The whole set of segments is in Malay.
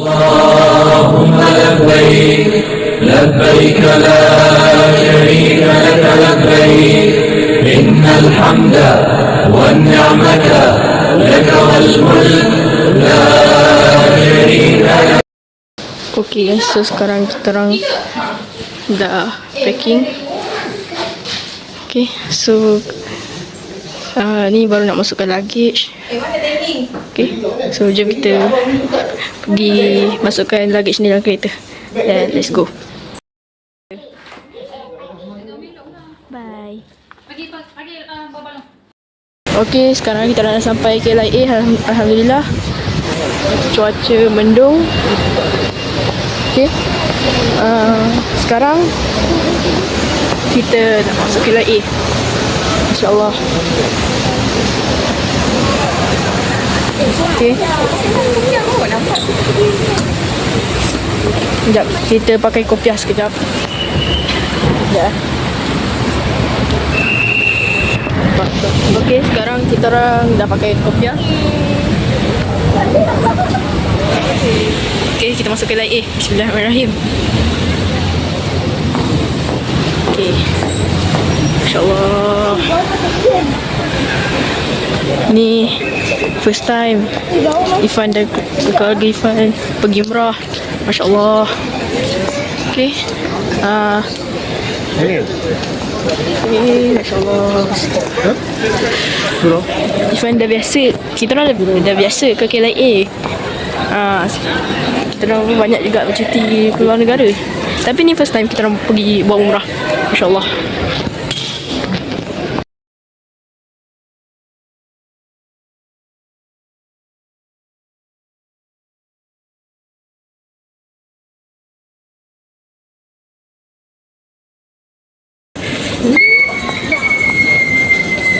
اللهم لبيك لبيك لا شريك لك لبيك إن الحمد والنعمة لك والملك لا شريك لك. Okay guys, so sekarang kita orang dah packing. Okay, so ni baru nak masukkan luggage. Okay, so jom kita pergi masukkan luggage ni dalam kereta. Dan let's go. Bye. Okay, sekarang kita dah sampai KLIA. Alhamdulillah. Cuaca mendung. Okay, sekarang kita nak masuk KLIA, InsyaAllah. Okay, sekejap, kita pakai kopiah sekejap. Sekejap. Okay, sekarang kita orang dah pakai kopiah. Okay, kita masuk KLIA. Bismillahirrahmanirrahim. Okay, InsyaAllah. Ni first time Ifan dan keluarga Ifan pergi umrah. Masya Allah. Okay, Masya Allah. Ifan dah biasa. Kita orang dah biasa ke KLIA. Kita orang banyak juga bercuti keluar negara. Tapi ni first time kita orang pergi buat umrah. Masya Allah.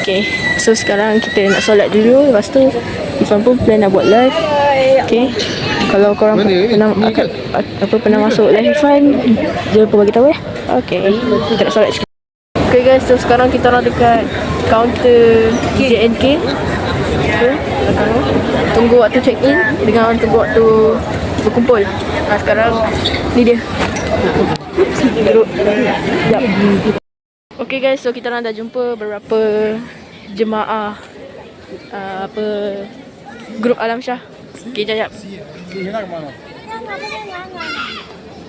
Okay, so sekarang kita nak solat dulu. Lepas tu Ifan pun plan nak buat live. Okay, kalau korang pernah masuk live Ifan, jangan lupa bagi tahu ya. Okay, kita nak solat sikit. Okay guys, so sekarang kita orang dekat kaunter JNK. Okay, tunggu waktu check in dengan tunggu waktu berkumpul. Sekarang ni dia grup. Sekejap. Okay guys, so kita orang dah jumpa beberapa jemaah grup Alam Shah. Okay, jap. Sekejap.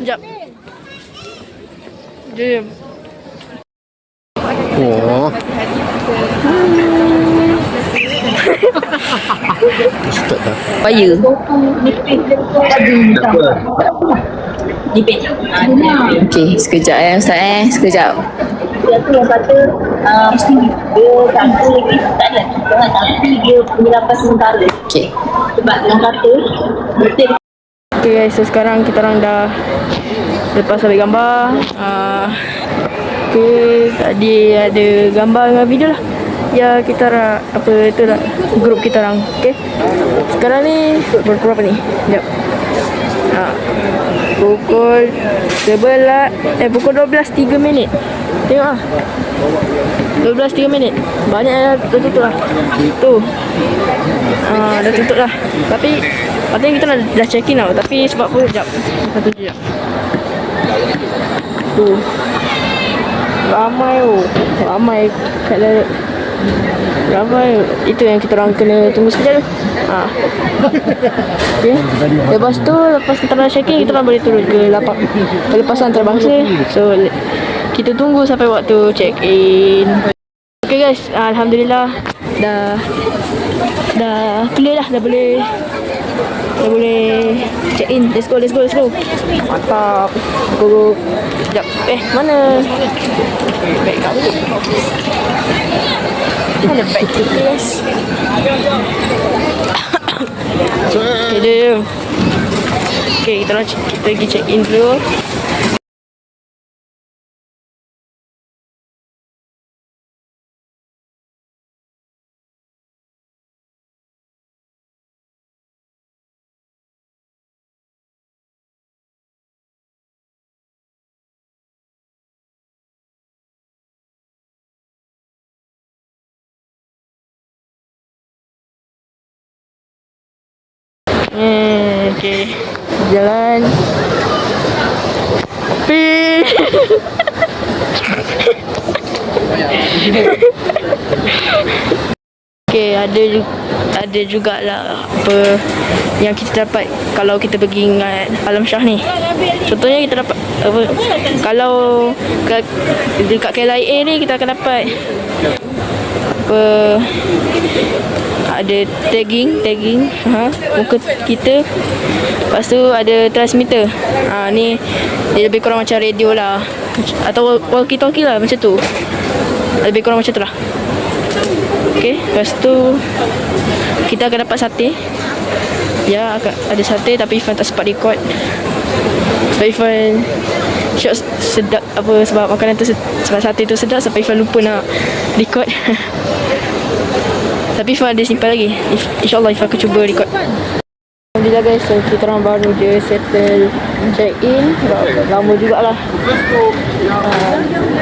Jom. Oh. Ustaz dah. Paya. Okay, sekejap Ustaz sekejap. Siapa yang kata dia sangka lagi tak ada, tapi dia penyerapan sementara. Okay. Sebab yang kata betul. Okay guys, so sekarang kita orang dah lepas ambil gambar. Okay, tadi ada gambar dengan video lah. Ya, kita orang itulah grup kita orang. Okay, sekarang ni pukul berapa ni? Sekejap. Pukul 12.03 minit. Tengok lah, 12.03 minit. Banyak dah tutup lah. Tu dah tutup lah. Tapi patutnya kita dah check in tau. Tapi sebab apa, sekejap. Satu sekejap. Tu Ramai kat dalam. Ramai. Itu yang kita orang kena tunggu sekejap tu. Okay. Lepas kita dah check in, kita orang boleh turun ke lapak pelepasan antarabangsa. So kita tunggu sampai waktu check in. Okay guys, Alhamdulillah dah clear lah. Dah boleh check in. Let's go. Mantap. Go. Sekejap. Mana beg kamu? Mana beg kita guys? Okay, jom. Okay, kita pergi check in dulu. Okay. Jalan. Pi. Okay, ada jugalah apa yang kita dapat kalau kita pergi ingat Alam Shah ni. Contohnya kita dapat apa, kalau dekat KLIA ni kita akan dapat apa, ada tagging muka kita. Lepas tu ada transmitter. Ni dia lebih kurang macam radio lah, atau walkie-talkie lah, macam tu. Lebih kurang macam tu lah. Okay, lepas tu kita akan dapat sate. Ya, akan ada sate tapi Ifan tak sempat record. Sebab Ifan syok sedap apa, sebab makanan tu, sebab sate tu sedap sampai Ifan lupa nak record. Tapi Ifan ada simpan lagi. InsyaAllah Ifan akan cuba record. Alhamdulillah guys, so kita orang baru je settle check in. Lama jugalah.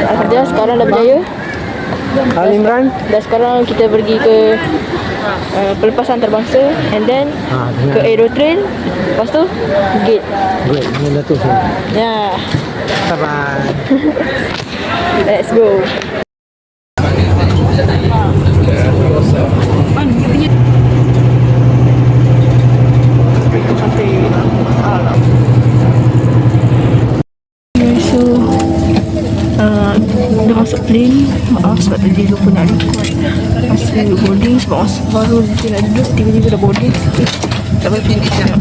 Alhamdulillah sekarang dah berjaya. Al-Imran. Dan sekarang kita pergi ke pelepasan terbangsa, and then ke Aerotrain, lepas tu gate. Great, ni dah tu. Ya, Bye-bye. let's go. So dah masuk plane. Maaf sebab tadi lupa nak record masa boarding, sebab masa baru dia nak duduk, tiba-tiba dah boarding. Tak apa, pilih sekejap.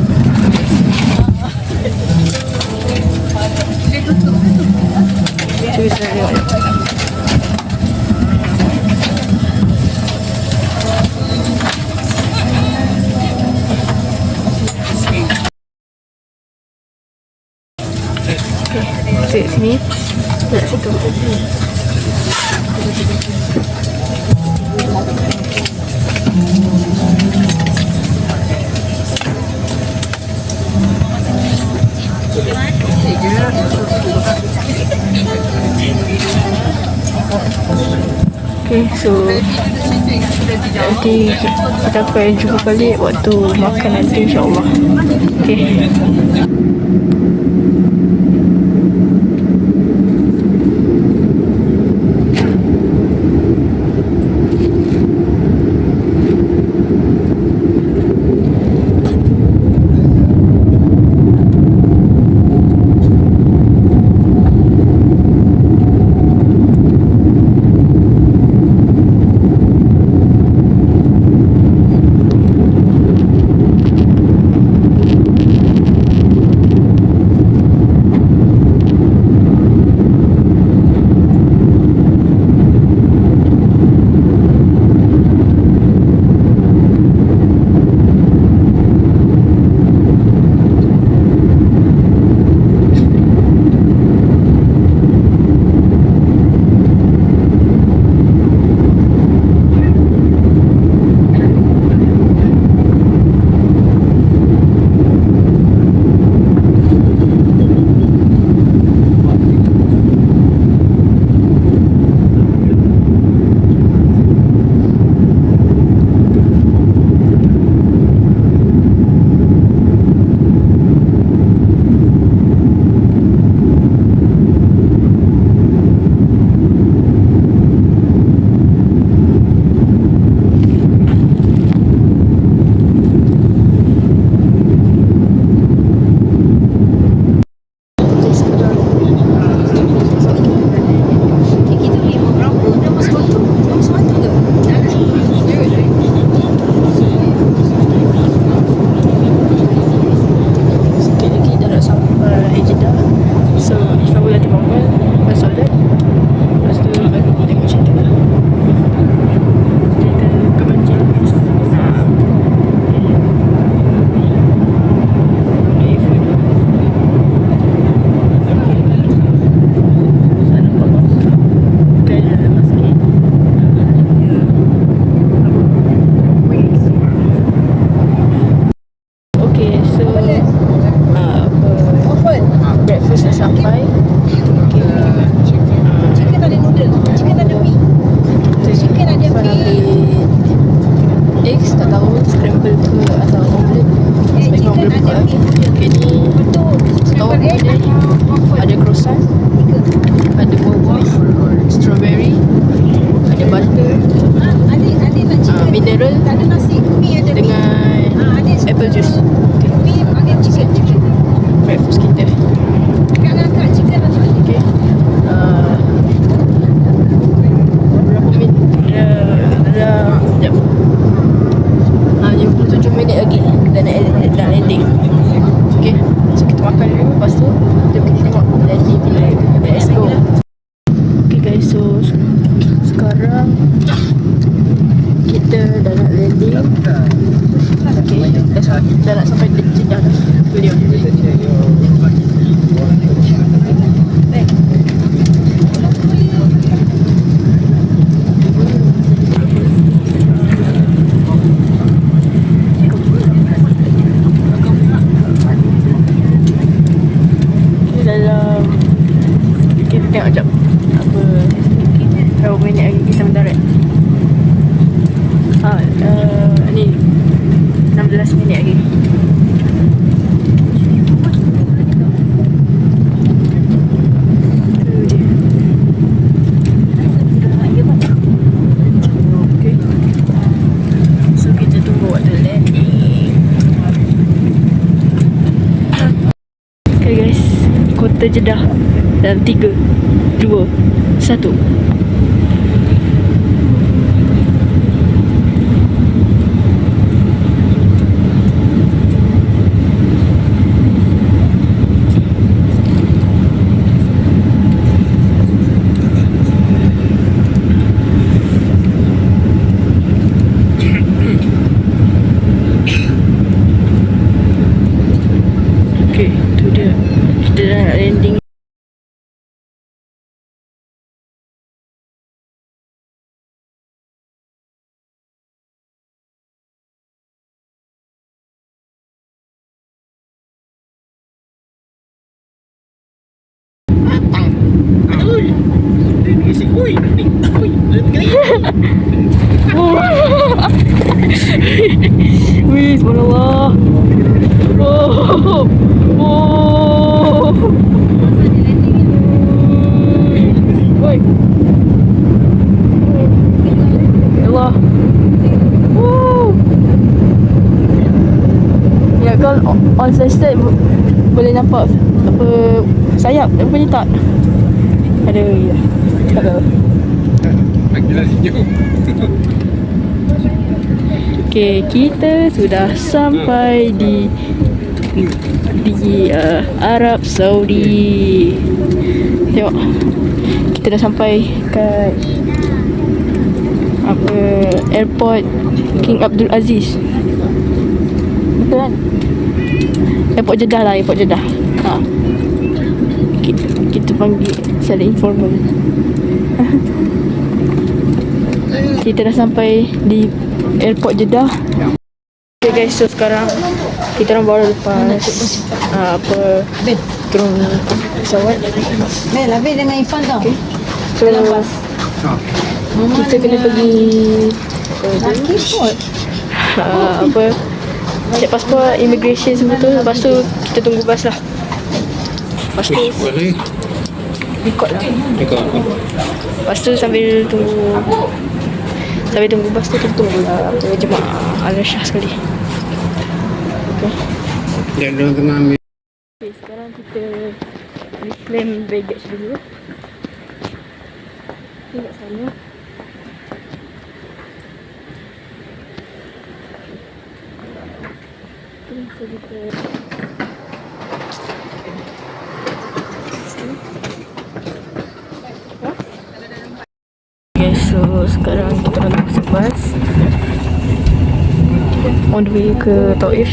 Cuba kita tengok. Okay, sini. Dekat situ. Okay, so nanti kita akan jumpa balik waktu makan nanti, insyaAllah. Okay. ada croissant, ada bourbon, strawberry, ada butter, mineral dengan apple juice. Breakfast kita. Okay. Berapa minit? Sekejap. 57 minit lagi dan nak landing. Okay. So kita makan dulu. Lepas tu kita tengok landing bila. Let's go. Okay guys, so sekarang kita dah nak landing. Okay, dah nak sampai Jeddah dah. Tu dia. Dalam kita tengok jap apa berapa minit lagi kita mendarat. Ni 16 minit lagi. Okay. So kita tunggu waktu landing. Okay guys, kota Jeddah dalam 3, 2, 1. Okay, tu dia. Kita dah nak landing. Wih, subhanallah. Oh. Oh. Woi. Ya Allah. Ya, kalau on flashlight boleh nampak apa sayap apa ni tak? Ada ya. Ada. Okay, kita sudah sampai di Arab Saudi. Tengok, kita dah sampai kat apa airport King Abdul Aziz. Betul kan? Airport Jeddah lah, airport Jeddah. Kita panggil secara informal. Kita dah sampai di airport Jeddah. Okay guys, so sekarang kita orang baru lepas apa turun pesawat. Habis dengan Ifan tau. Okay. So kita kena pergi apa cek pasport, immigration semua tu. Lepas tu kita tunggu bas lah. Lepas tu record lah. Lepas tu sambil tunggu bas tu kita tunggu lah apa jemaah Al-Syah sekali. Okay. Dan tengah ambil. Okay, sekarang kita reclaim baggage dulu. Okay, kat sana. Okay, so kita okay, so sekarang kita nak masuk bas on the way ke Taif.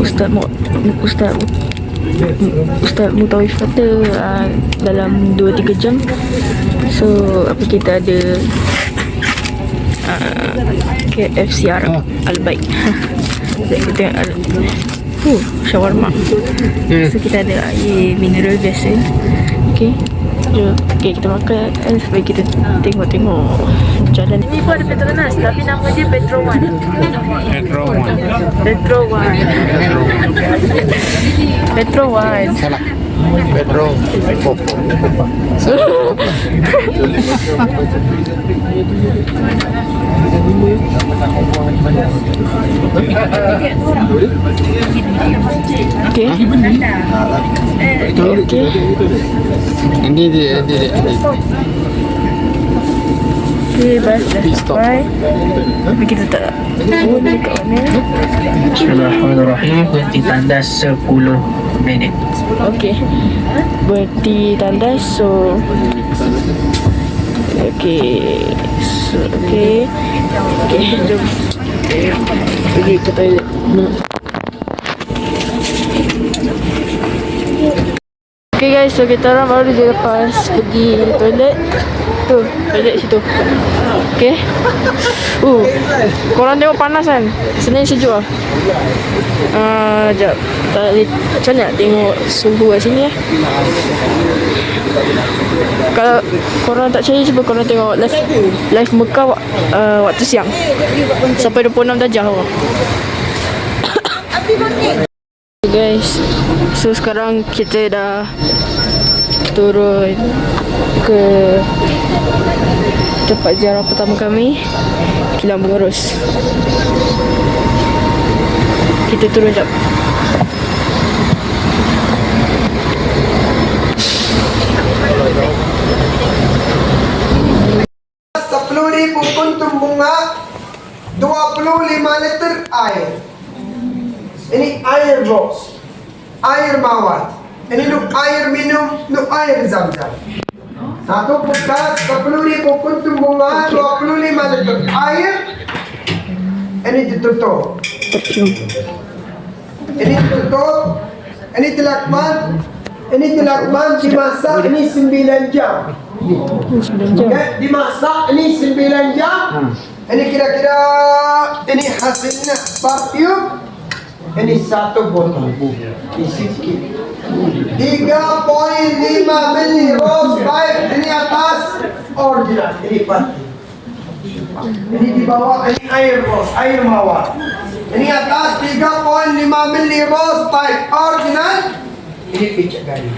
Ustaz Mutaif kata dalam 2-3 jam. So apa kita ada KFC Arab Al-Baik. Kita shawarma. So kita ada air mineral biasa. Okay. Okay, kita makan sampai kita tengok-tengok jalan. Ini pun ada Petronas tapi nama dia Petro One. Petro Metro One. Salah. Pedro. Okay. Okay. Ini dia. Okay, bus dah sampai. Tapi kita tak tahu dia kat mana. Bismillahirrahmanirrahim. Berhenti tandas 10 minit. Okay. Berhenti tandas, so okay. Okay, jom pergi ke toilet. Okay guys, so kita orang baru je lepas pergi toilet. Tu, toilet situ. Okay. Korang tengok panas kan? Sebenarnya sejuk lah. Sekejap. Macam mana nak tengok suhu kat sini eh? Kalau korang tak percaya, cuba korang tengok live Mekah waktu siang. Sampai 26 darjah orang. Guys, so sekarang kita dah turun ke tempat ziarah pertama kami, Kilang Bergorus. Kita turun jap. Rp10,000 kuntum bunga, 25 liter air. Ini air rose, air mawar. Ini nuk air minum, nuk air zam-zam. Satu bekas 10,000 kuntum bunga, 25 liter air. Ini ditutup. Ini ditutup. Ini telakman. Ini telakman dimasak. Ini 9 jam. Okay, dimasak ini 9 jam. Ini kira-kira ini hasilnya parfum. Ini satu botol. Ini sikit. 3.5 mili rose pipe. Ini atas original. Ini parfum. Ini di bawah ini air rose, air mawar. Ini atas 3.5 mili rose pipe original. Ini picek gani.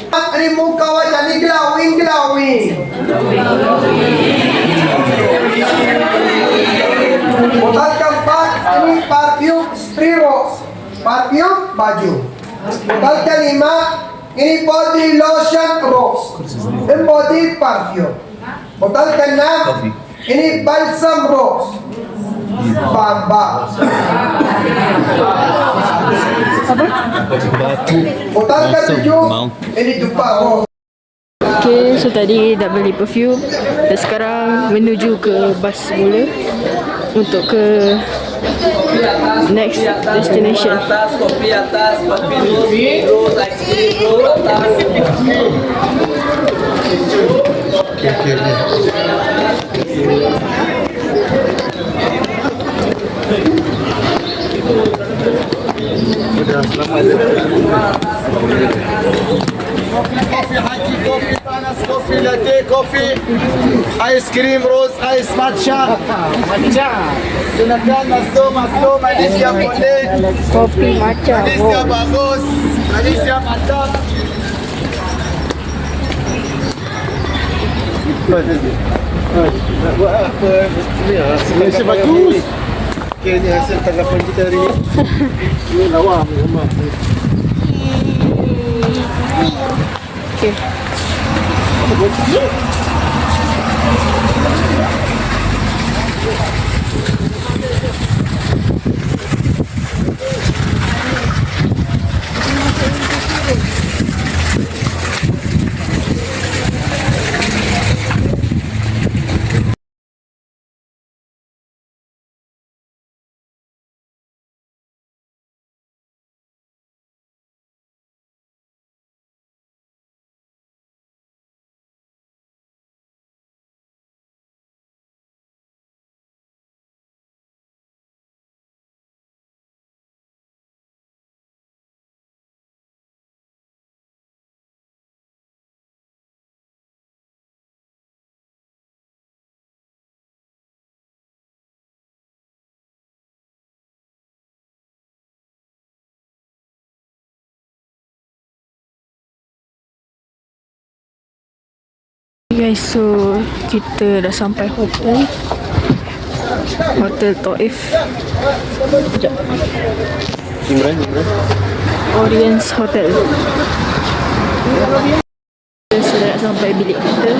Ini muka wajah ni glowing. Botol keempat ini parfum spray rose, parfum baju. Botol kelima ini body lotion rose, dan body parfum. Botol keenam ini balsam rose, bamba. Botol ketujuh ini dupa rose. Okay, so tadi dah beli perfume dan sekarang menuju ke bas semula untuk ke next destination. Kopi atas, kopi rose, ice cream rose atas. Kopi haki, kopi panas, kopi latte, kopi ice cream rose, ice matcha. Silakan masuk, manis yang boleh, Kopi matcha. manis yang bagus, manis yang mantap. Buat apa? Malaysia bagus. Kira hasil tanggapan kita hari ni. Ini lawa memang. Okay. Guys, so kita dah sampai hotel Taif. Sekejap. Orience Hotel. Sudah nak sampai bilik kita.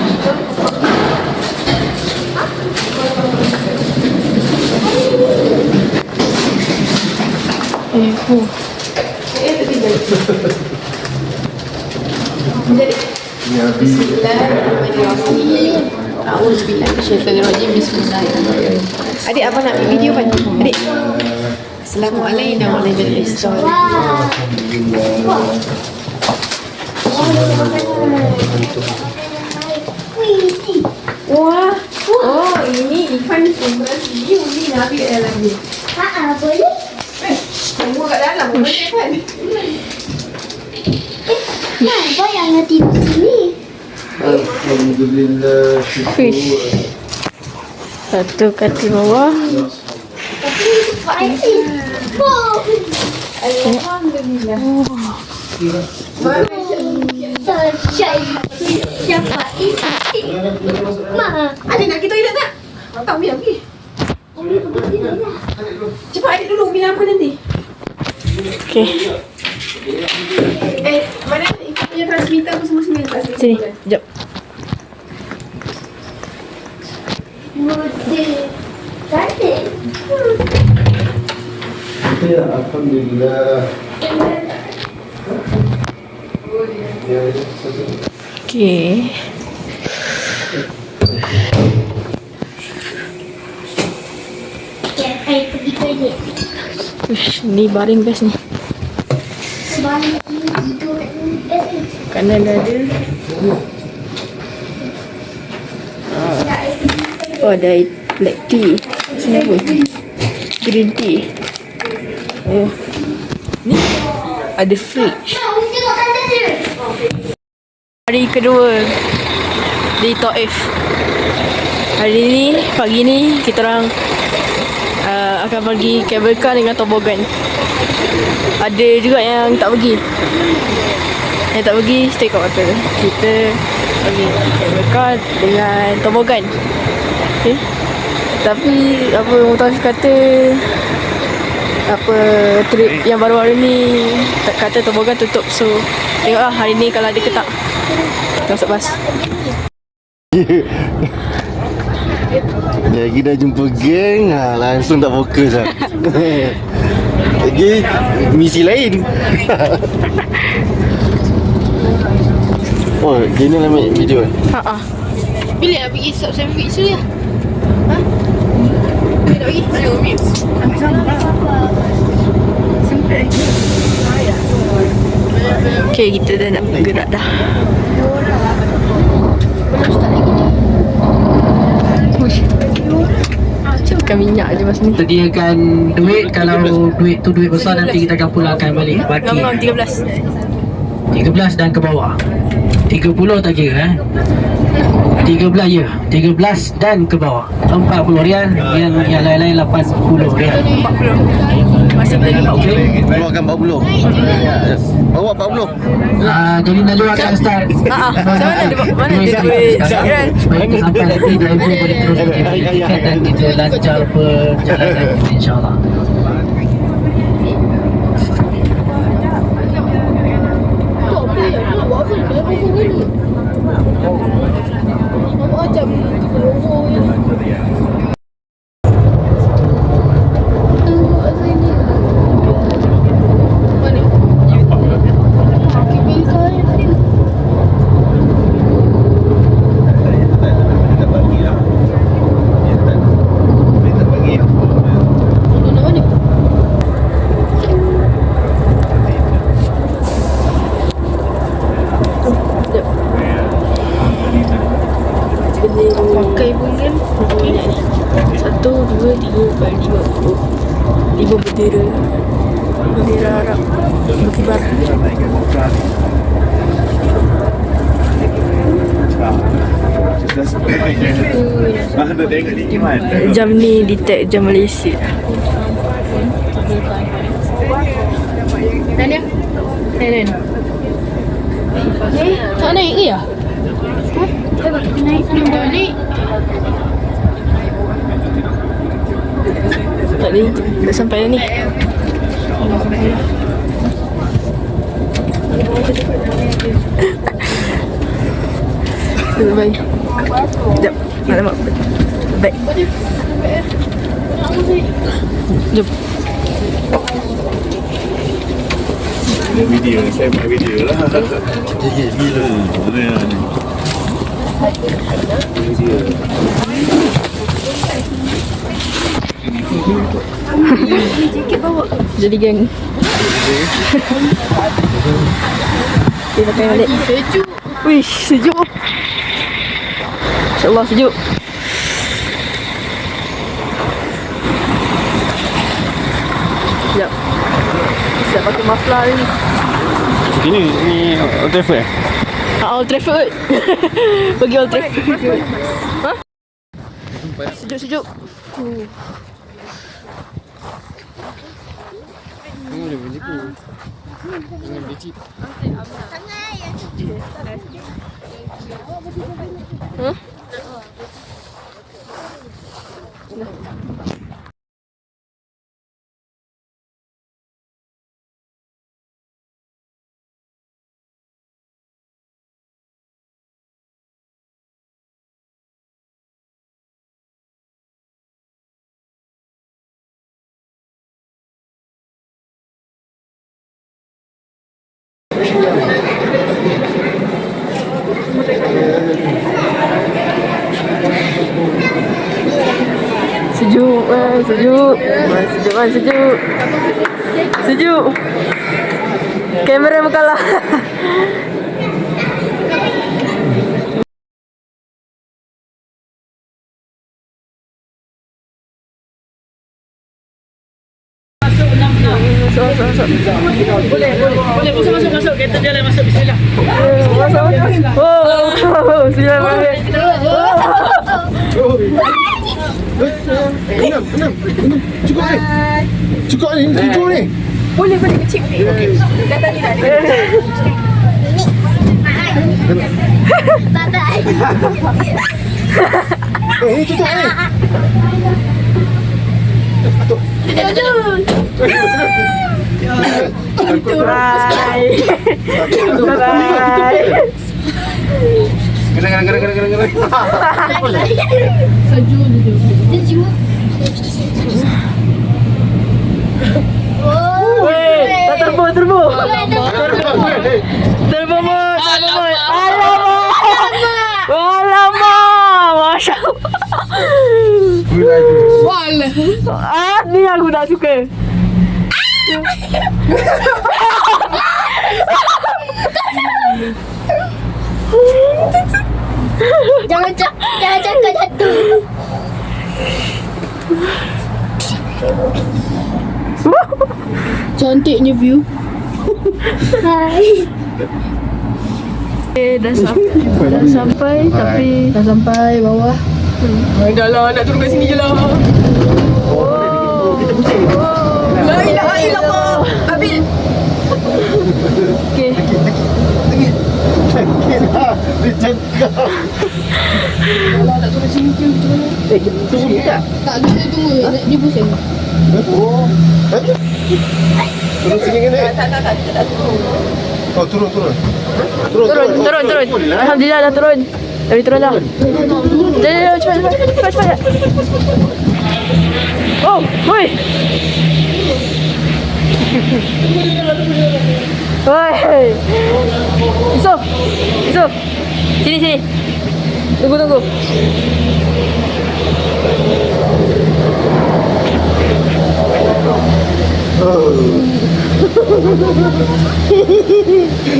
Adik apa nak video kan? Adik. Assalamualaikum warahmatullahi Wah. Oh, ini ikan semua sini uni Nabi lagi. Boleh? Semua kat dalam boleh kan? Kenapa yang nanti di sini? Alhamdulillah. Fish. Satu kat bawah. Alhamdulillah. Siapa ini? Ma, Adik nak pergi toilet tak? Tak Mia pergi. boleh pergi sini lah. Cepat adik dulu Mia apa nanti? Okay. Mana ikan punya transmitter apa semua sini kat Sini. Sekejap. Alhamdulillah. Okay. Saya pergi toilet. Ush, ni baring best ni. Balik itu Kanan ada. Oh, ada black tea. Sini apa? Green tea. Oh. Ni ada fridge. tengok tanda dia. Hari kedua di Taif. Hari ni, pagi ni kita orang akan pergi cable car dengan toboggan. Ada juga yang tak pergi. Yang tak pergi stay kat hotel. Kita pergi cable car dengan toboggan. Okay. Tapi apa Mutafif kata, apa trip yang baru-baru ni kata toboggan tutup. So tengoklah hari ni kalau ada ke tak. Kita masuk bas. Lagi dah jumpa geng, langsung tak fokus lah. Lagi misi lain. Oh, dia ni lah ambil video. Bila nak pergi subscribe video dia? Ha? Bila nak pergi? Ayo, Miss. Okay, kita dah nak bergerak dah. Belum start lagi ni. Uish. Macam minyak je masa ni. Sediakan duit, kalau duit tu duit besar nanti kita akan pulangkan balik. Baki Ngam-ngam 13. 13 dan ke bawah. 30 tak kira 13 ya. 13 dan ke bawah. 40 rial, yang lain-lain 80 rial. 40. Masih boleh 40. Keluarkan 40. Bawa 40. Jadi Najwa akan start. Macam mana dia duit sekiran? Baik, sampai nanti driver boleh terus tiket dan kita lancar perjalanan kita, insyaAllah. Pakai bunyian. Okay. 1, 2, 3, 4, 5. 5 bendera. Bendera Arab berkibar. Jam ni detect jam Malaysia. Nanya? Nanya. Tak naik ke ya? Tak ni, dah sampai dah ni. Bye. Sekejap. Alamak. Baik. Jom. Video, saya buat video lah. Gigit gila. Jadi geng. Okay, pakai balik. Sejuk. Wish, sejuk. InsyaAllah sejuk. Sekejap. Siap pakai muffler ni. Ini Old Trafford Old Trafford. Pergi Old Trafford. Ha? Sejuk-sejuk. Huh? Sejuk, sejuk. Sejuk. Sejuk. Kamera mengalah. Boleh masuk. Kereta jalan masuk. Bismillah. Masuk. Oh, bismillahirrahmanirrahim. Cukup ni, cukup ni. Boleh kecil. Dah tadi. Ni cukup ni. Bye. Bye. Kena. Weh, tak turbo. Turbo mod. Alamak. Masya Allah. Ni aku tak suka. Jangan cakap jatuh. Cantiknya view. Hai. Okay, dah sampai tapi Dah sampai bawah. dah lah, nak turun kat sini je lah. La ilaha illallah. Abil. Okay. Sakit lah. Dia cakap. Kalau nak turun sini tu macam mana? Tunggu tak? Tak, kita tunggu. Dia pusing. Oh. Turun sini kan ni? Tak, kita dah turun. Oh, turun. Turun. Alhamdulillah dah turun. Dah turun dah. Jom, cepat. Oh, woi. Woi. Yusuf. Sini. Tunggu.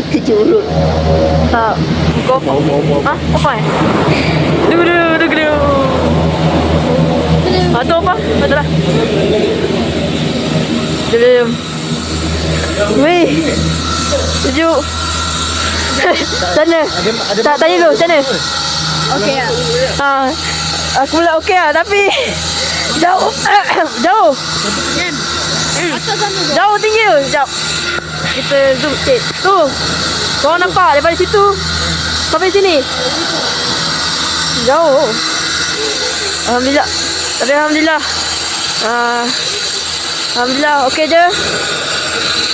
Kecurut. Tak. Kau. Hah? Apa eh? Tunggu. Tu apa? Betul lah. Jom. Weh. Sejuk. Sana. Tak tanya dulu, sana. Okey lah. Ha. Aku pula okey lah tapi jauh. Jauh. Atas sana. Jauh tinggi tu. Sekejap. Kita zoom sikit. Tu. Kau nampak daripada situ. Sampai sini. Jauh. Alhamdulillah. Tapi Alhamdulillah. Alhamdulillah. Okey je.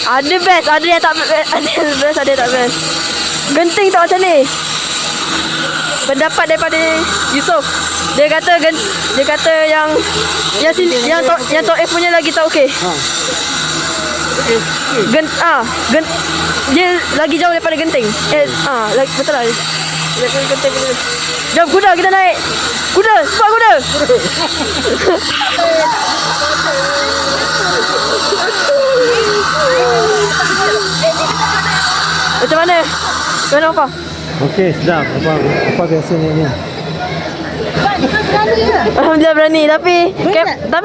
Ada best. Ada yang tak best. Ada yang best. Ada yang tak best. Genting tak macam ni. Pendapat daripada Yusof. Dia kata yang top F punya lagi tak okey. Dia lagi jauh daripada genting. Betul lah. Genting. Jom kuda kita naik. Kuda, cepat kuda. Macam mana? Macam mana apa? Okey, sedap. Apa biasanya ni? Alhamdulillah berani tapi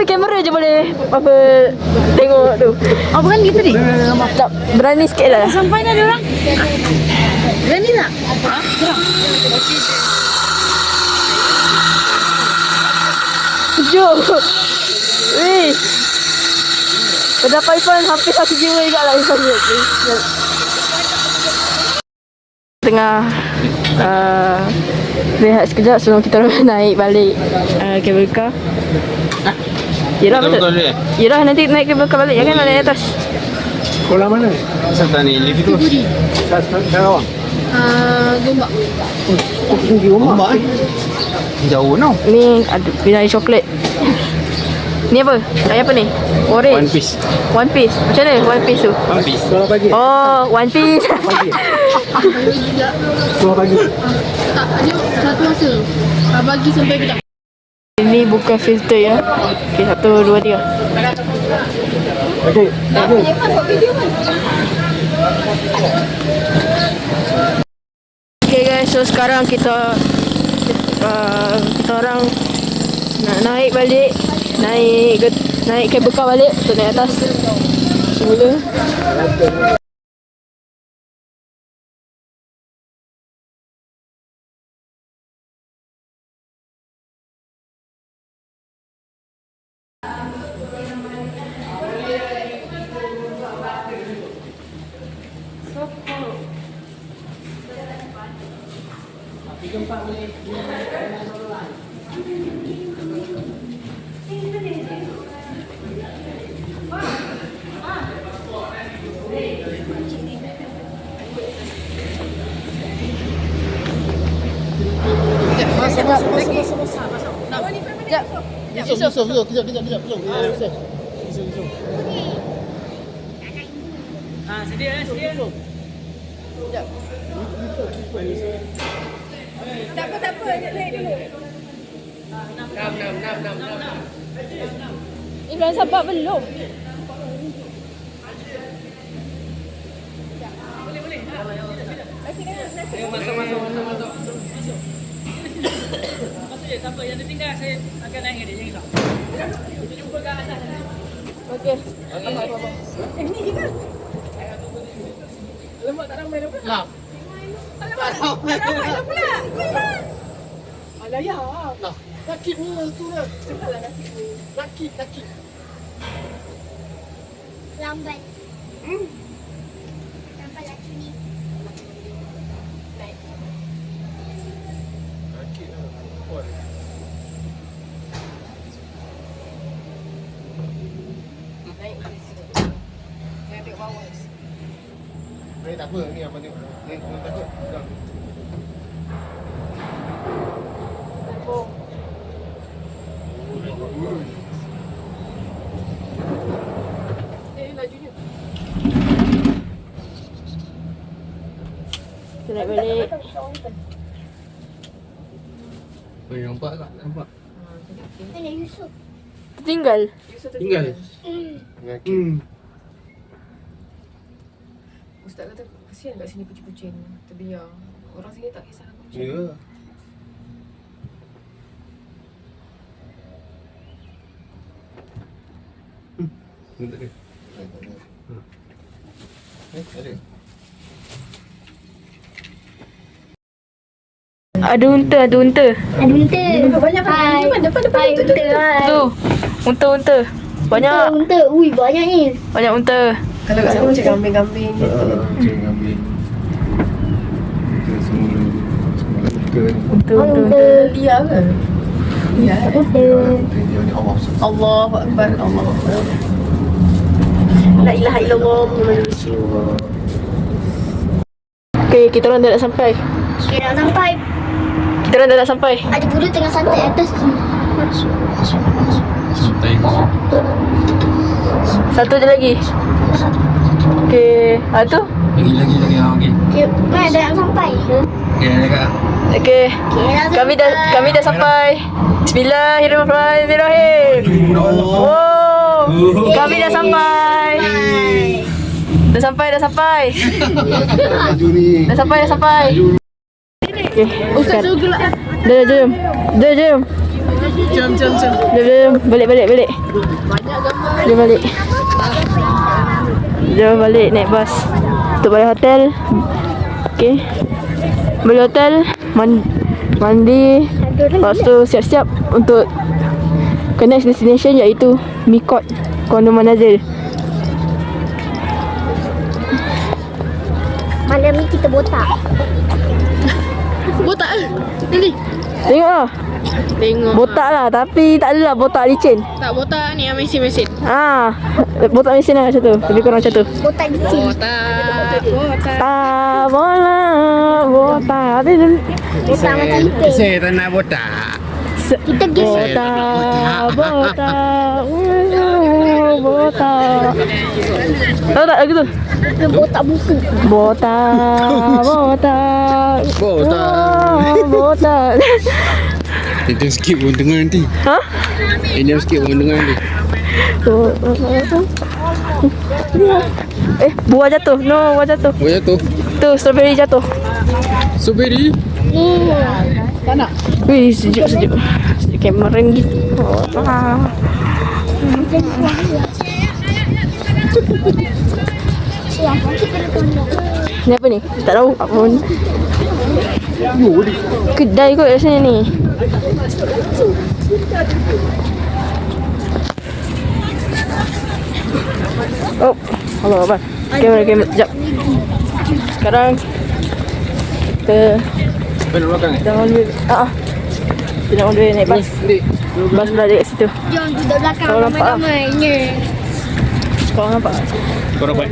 kamera je boleh apa tengok tu. Oh, bukan gitu ni. Tak berani sikit lah. Sampai dah ada orang. Berani tak? Jom. Wih. Pendapat Irfan hampir 1 jiwa juga lah Irfan ni. Tengah rehat sekejap sebelum kita naik balik cable car. Irah betul? Irah nanti naik cable car balik, jangan naik atas. Sekolah mana? Serta ni lift tu. Sarawak. Gombak. Tinggi Gombak jauh no. Ni ada binai coklat. Ni apa? Ayat apa ni? Orange. One piece. Macam mana one piece tu? One piece. Sekolah pagi. Oh, one piece. Sekolah pagi. Tak, dia satu masa. Bagi sampai ke dah. Ini bukan filter ya. Okey, 1, 2, 3. Okey. Okay guys, so sekarang kita orang nak naik balik, naik cable car balik untuk naik atas semula. Ibrahim sabar belum? Okey. Lemak tak ramai dah pula. Ramai dah pula. Alah ya. Lah, kaki ni tu dah. Cepatlah kaki. Kaki. Lambat. Lambat lagi ni. Kaki dah. Kuat. Tak apa, ni apa tengok. Takut. Dah. Lajunya. Kita naik balik. Nampak tak? Nampak. Mana Yusuf? Tinggal. Tinggal. Ustaz kata kesian kat sini kucing-kucing terbiar. Orang sini tak kisah kucing. Ya. Tak ada. Ada. Ada unta. Ada unta. Banyak depan Unta. Tu. Unta. Banyak. Unta. Ui, banyak ni. Banyak unta. Kalau kat sana macam kambing-kambing gitu. Macam ambil. Kita semua Dia ke? Allahu Akbar. Allahu Akbar. La ilaha illallah Muhammadur Rasulullah. Okay, kita orang dah nak sampai. Kira nak sampai. Kita orang dah nak sampai. Ada budak tengah santai atas tu. Satu je lagi. Okay, tu. Lagi okey. Kira mana dah nak sampai. Ya dekat. Okay. Kira Kami dah sampai. Bismillahirrahmanirrahim. Oh. Kami dah sampai. Dah sampai. Dah sampai. Okay. Ustaz Dah jom. Jom. Balik. Jom balik naik bas. Untuk balik hotel. Okay. Balik hotel. Mandi. Lepas tu siap-siap untuk ke next destination iaitu Mikot Kuala Manazil. malam ni kita botak. Botak ke? Nanti. Tengok lah. Tengok. Botak lah, tapi tak adalah botak licin. Tak botak ni yang mesin-mesin. Botak mesin lah macam tu. Lebih kurang macam tu. Botak licin. Botak. Tak boleh botak. Botak macam ipin. Saya tak nak botak. Kita game. Botak. Tahu tak lagu tu? Botak busuk. Botak. Ini skip pun dengar nanti. Ha? Ini skip pun dengar nanti. Buah jatuh. No, buah jatuh. Oh ya tu. Tu, strawberry jatuh. Strawberry. Wih, sejuk. Sejuk kamera gitu. Ni apa ni? Tak tahu apa pun. Kedai kot kat sini ni. Oh, Allah Akbar. Kamera. Sekejap. Sekarang kita dah on the way. Kita dah on the way naik bas. Bas berada kat situ. Jom duduk belakang Kau nampak ramai-ramainya. Kau nampak? Korang baik.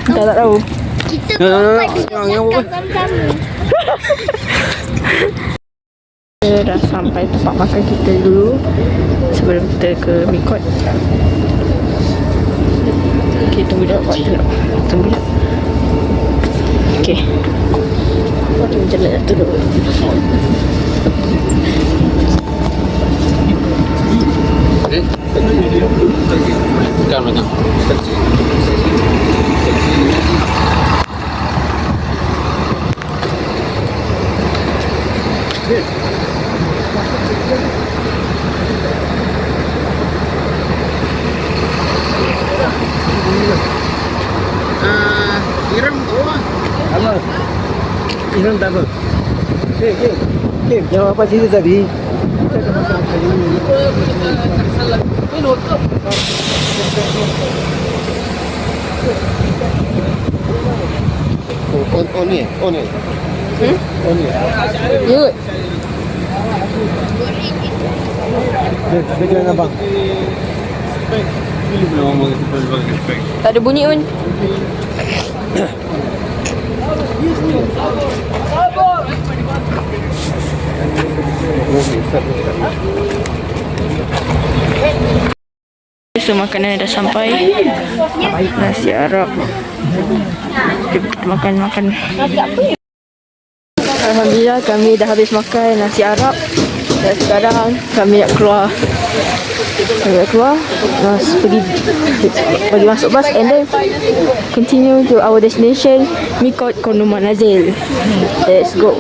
Tak tahu. Kita berempat duduk belakang sama-sama. Kita dah sampai tempat makan kita dulu sebelum kita ke Mikot. Okay, tunggu jap. Tunggu jap. Okay. Macam mana nak duduk? Kan. Iram bawah. Apa? Iram tak apa. Kim, jawab apa cerita tadi? Oh ni. Oh ni. Yuk. Dia abang. Tak ada bunyi pun. So makanan dah sampai. Nasi Arab. Kita makan. Alhamdulillah kami dah habis makan nasi Arab. Dan sekarang kami nak keluar. Pergi masuk bas and then continue to our destination Mikot Kuala Manazil. Let's go.